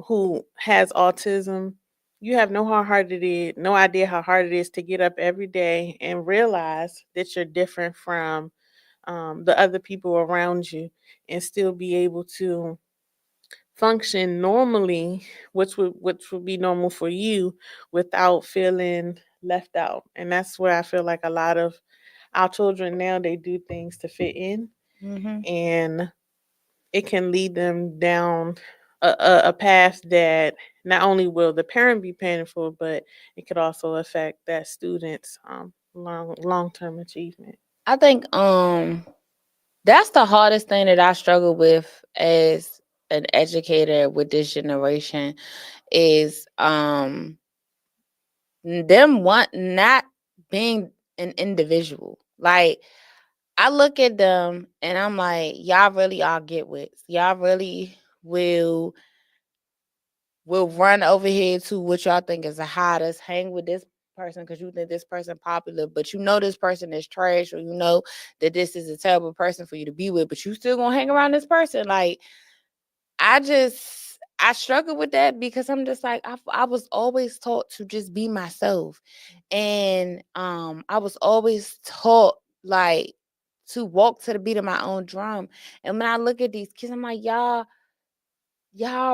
who has autism. You have no idea how hard it is to get up every day and realize that you're different from the other people around you and still be able to function normally, which would be normal for you without feeling left out. And that's where I feel like a lot of our children now they do things to fit in, Hmm. and it can lead them down a path that not only will the parent be paying for, but it could also affect that student's long term achievement. I think that's the hardest thing that I struggle with as an educator with this generation is them want not being an individual. Like, I look at them and I'm like, y'all really are get wits. Y'all really will run over here to what y'all think is the hottest, hang with this person because you think this person popular, but this person is trash, or that this is a terrible person for you to be with, but you still gonna hang around this person. Like, I struggle with that because I'm just like, I was always taught to just be myself. And I was always taught, like, to walk to the beat of my own drum. And when I look at these kids, I'm like, y'all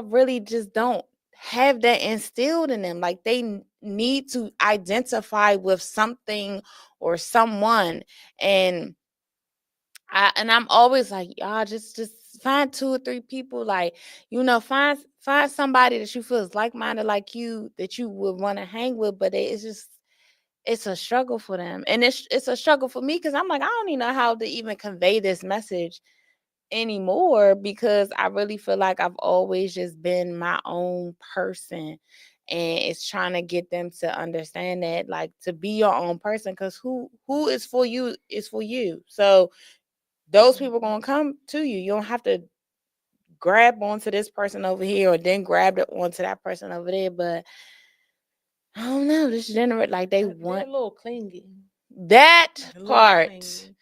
really just don't have that instilled in them. Like, they need to identify with something or someone. And I'm always like, y'all just find two or three people, like, find somebody that you feel is like minded like you, that you would want to hang with. But it's a struggle for them, and it's a struggle for me because I'm like, I don't even know how to even convey this message anymore because I really feel like I've always just been my own person. And it's trying to get them to understand that, like, to be your own person, because who is for you is for you. So those people Mhm. gonna come to you. You don't have to grab onto this person over here or then grab it onto that person over there. But I don't know, this generate like they They're a want little clingy. that A little part. clingy.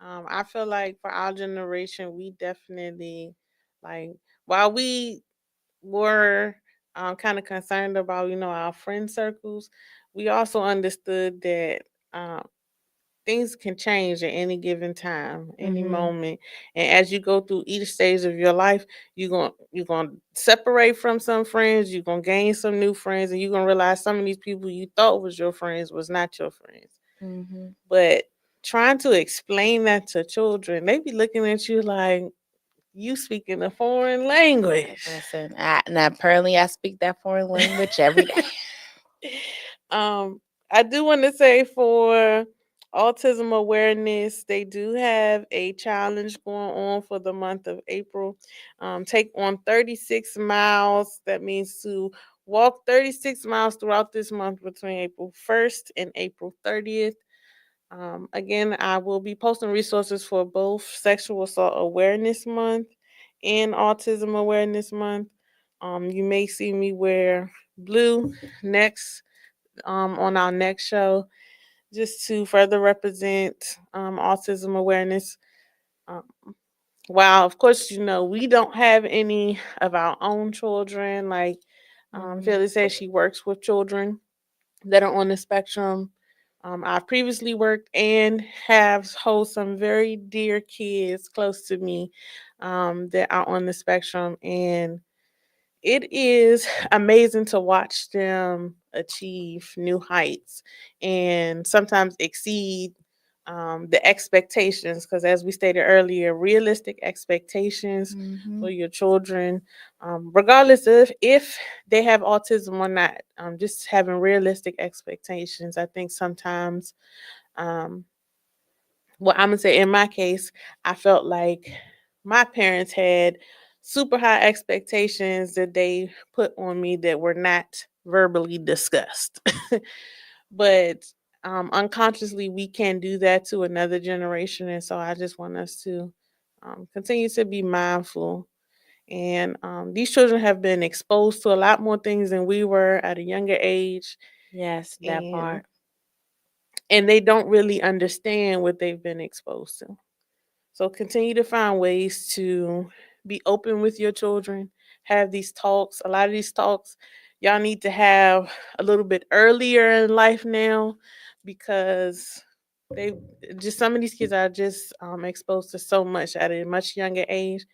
I feel like for our generation, we definitely like while we were kind of concerned about our friend circles, we also understood that um, things can change at any given time, any Mm-hmm. moment. And as you go through each stage of your life, you're gonna separate from some friends, you're gonna gain some new friends, and you're gonna realize some of these people you thought was your friends was not your friends. Mm-hmm. But trying to explain that to children, they be looking at you like you speaking a foreign language. Listen, and apparently I speak that foreign language every day. um, I do want to say for autism awareness, they do have a challenge going on for the month of April. Take on 36 miles. That means to walk 36 miles throughout this month between April 1st and April 30th. Again, I will be posting resources for both Sexual Assault Awareness Month and Autism Awareness Month. You may see me wear blue next on our next show just to further represent autism awareness. Um, while, of course, we don't have any of our own children. Like Mm-hmm. Phyllis said, she works with children that are on the spectrum. I've previously worked and have hold some very dear kids close to me that are on the spectrum, and it is amazing to watch them achieve new heights and sometimes exceed the expectations. Because, as we stated earlier, realistic expectations Mm-hmm. for your children, regardless of if they have autism or not, just having realistic expectations. I think sometimes um, well, I'm gonna say in my case, I felt like my parents had super high expectations that they put on me that were not verbally discussed. But unconsciously, we can do that to another generation. And so I just want us to continue to be mindful. And these children have been exposed to a lot more things than we were at a younger age. Yes, that And part. they don't really understand what they've been exposed to. So continue to find ways to be open with your children, have these talks. A lot of these talks y'all need to have a little bit earlier in life now because they just some of these kids are just exposed to so much at a much younger age.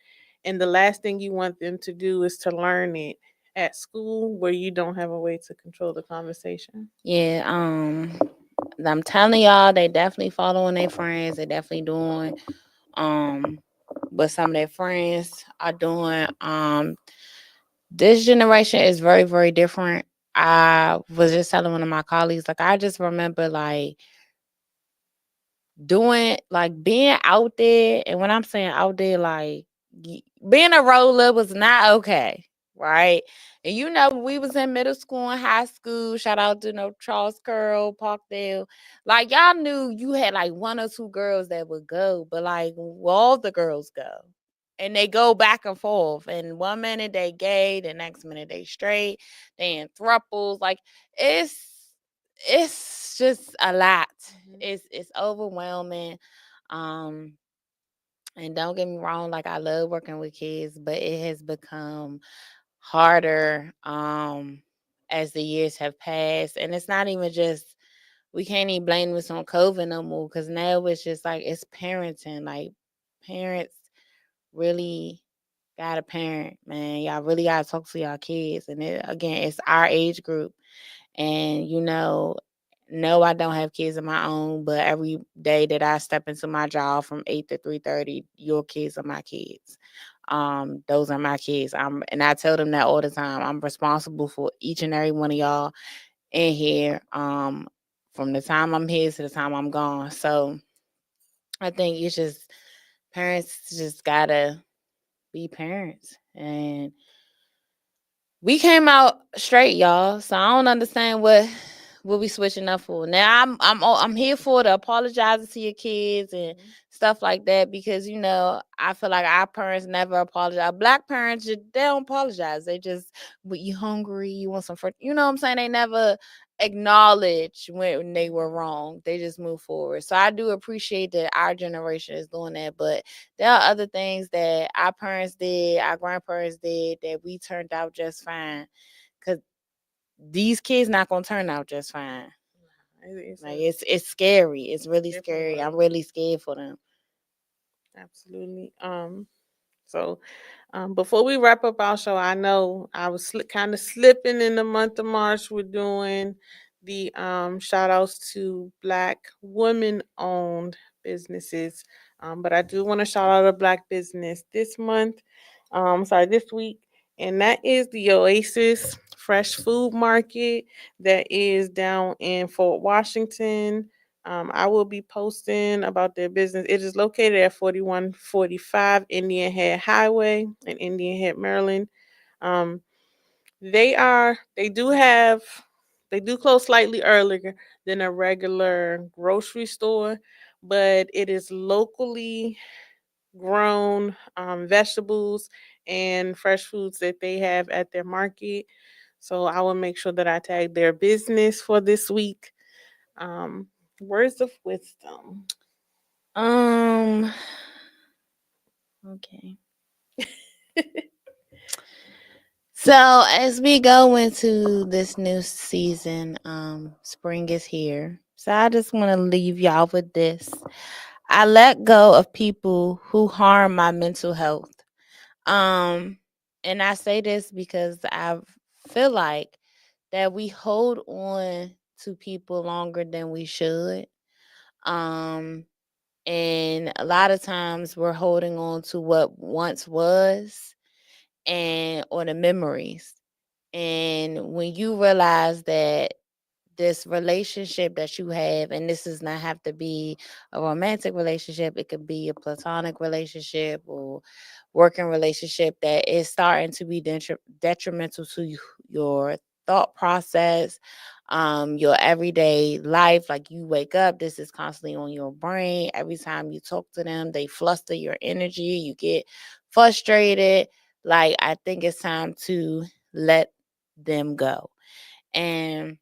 And the last thing you want them to do is to learn it at school where you don't have a way to control the conversation. Yeah, I'm telling y'all, they definitely following their friends. They definitely doing um what some of their friends are doing. This generation is very, very different. I was just telling one of my colleagues, like, I just remember like doing like being out there, and when I'm saying out there, like being a roller was not okay, right? And we was in middle school and high school. Shout out to Charles Curl, Parkdale. Like y'all knew you had like one or two girls that would go, but like all the girls go. And they go back and forth. And one minute they gay, the next minute they straight, they in thruples. Like it's it's just a lot. Mhm. It's overwhelming. Um, and don't get me wrong, like I love working with kids, but it has become harder as the years have passed. And it's not even just we can't even blame this on COVID no more because now it's just like it's parenting. Like parents really gotta parent, man. Y'all really gotta talk to y'all kids. And again, it's our age group. And no, I don't have kids of my own, but every day that I step into my job from 8 to 3:30, your kids are my kids. Those are my kids. And I tell them that all the time. I'm responsible for each and every one of y'all in here. From the time I'm here to the time I'm gone. So I think it's just Parents just gotta be parents. And we came out straight, y'all. So I don't understand what we switching up for. Now I'm here for the apologizing to your kids and stuff like that, because I feel like our parents never apologize. Black parents, they don't apologize. They just, but you hungry, you want some fruit. You know what I'm saying? They never acknowledge when they were wrong. They just move forward. So I do appreciate that our generation is doing that. But there are other things that our parents did, our grandparents did, that we turned out just fine. Cause these kids not gonna turn out just fine. Like it's scary. It's really scary. I'm really scared for them. Absolutely. So before we wrap up our show, I know I was kind of slipping in the month of March. We're doing the shout outs to Black women owned businesses. But I do want to shout out a Black business this month, this week, and that is the Oasis Fresh Food Market that is down in Fort Washington. I will be posting about their business. It is located at 4145 Indian Head Highway in Indian Head, Maryland. Um, they do close slightly earlier than a regular grocery store, but it is locally grown vegetables and fresh foods that they have at their market. So I will make sure that I tag their business for this week. Um, Words of wisdom. Um. Okay. So as we go into this new season, spring is here. So I just want to leave y'all with this. I let go of people who harm my mental health. Um, and I say this because I feel like that we hold on to people longer than we should. Um, and a lot of times we're holding on to what once was, and or the memories. And when you realize that this relationship that you have, and this does not have to be a romantic relationship, it could be a platonic relationship or working relationship, that is starting to be detrimental to your thought process, your everyday life. Like, you wake up, this is constantly on your brain. Every time you talk to them, they fluster your energy, you get frustrated. Like, I think it's time to let them go. And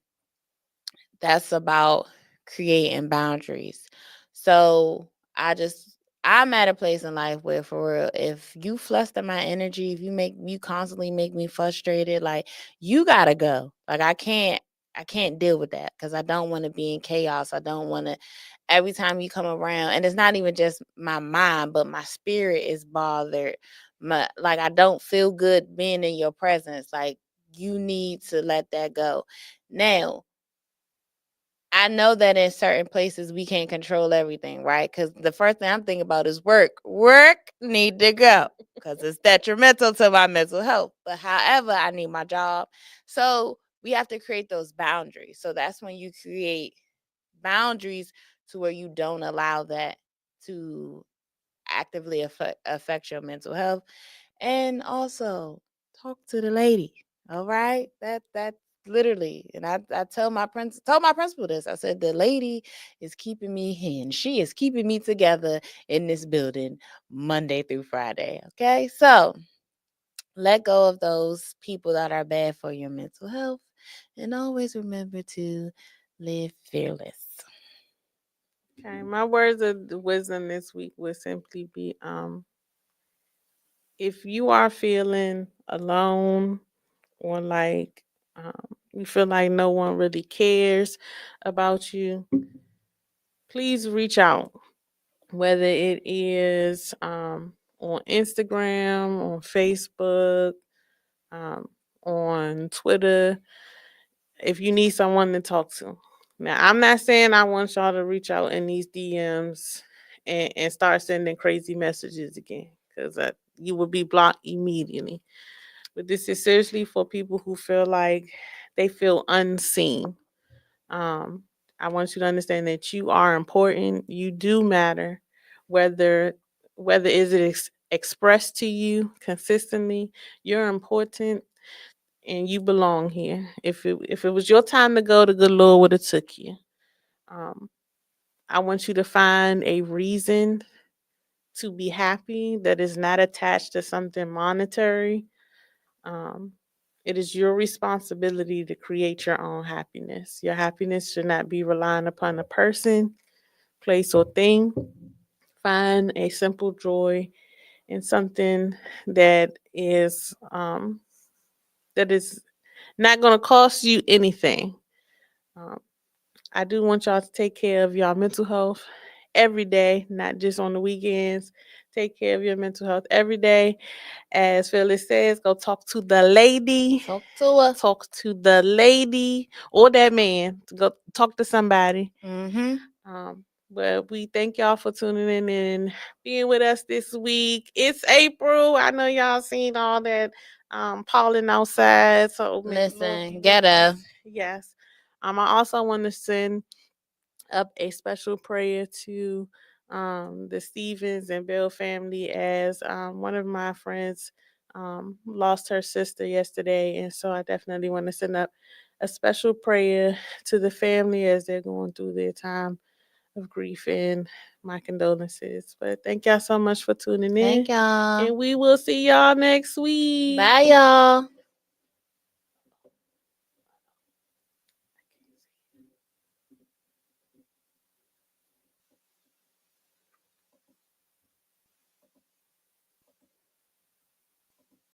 that's about creating boundaries. So I'm at a place in life where, for real, if you fluster my energy, if you constantly make me frustrated, like, you gotta go. Like, I can't deal with that, because I don't want to be in chaos. I don't want to, every time you come around, and it's not even just my mind, but my spirit is bothered. Like, I don't feel good being in your presence. Like, you need to let that go. Now, I know that in certain places we can't control everything, right? Because the first thing I'm thinking about is work. Work need to go, because it's detrimental to my mental health. But however, I need my job. So we have to create those boundaries. So that's when you create boundaries to where you don't allow that to actively affect your mental health. And also, talk to the lady. All right, that literally. And I told my principal this. I said, the lady is keeping me in. She is keeping me together in this building Monday through Friday. Okay, so let go of those people that are bad for your mental health, and always remember to live fearless. Okay, my words of wisdom this week would simply be if you are feeling alone or like you feel like no one really cares about you, please reach out. Whether it is on Instagram, on Facebook, um, on Twitter, if you need someone to talk to. Now, I'm not saying I want y'all to reach out in these DMs and start sending crazy messages again, because you will be blocked immediately. But this is seriously for people who feel like they feel unseen. Um, I want you to understand that you are important. You do matter, whether whether is it expressed to you consistently, you're important and you belong here. If it was your time to go, the good Lord would have took you. Um, I want you to find a reason to be happy that is not attached to something monetary. Um, it is your responsibility to create your own happiness. Your happiness should not be relying upon a person, place, or thing. Find a simple joy in something that is not going to cost you anything. Um, I do want y'all to take care of y'all mental health every day, not just on the weekends. Take care of your mental health every day. As Phyllis says, go talk to the lady. Talk to her. Talk to the lady or that man. Go talk to somebody. Mm-hmm. But we thank y'all for tuning in and being with us this week. It's April. I know y'all seen all that pollen outside. So may the Lord be Listen, with get us. up. Yes. I also want to send up a special prayer to the Stevens and Bell family as one of my friends lost her sister yesterday. And so I definitely want to send up a special prayer to the family as they're going through their time of grief and my condolences. But thank y'all so much for tuning in. Thank y'all. And we will see y'all next week. Bye, y'all.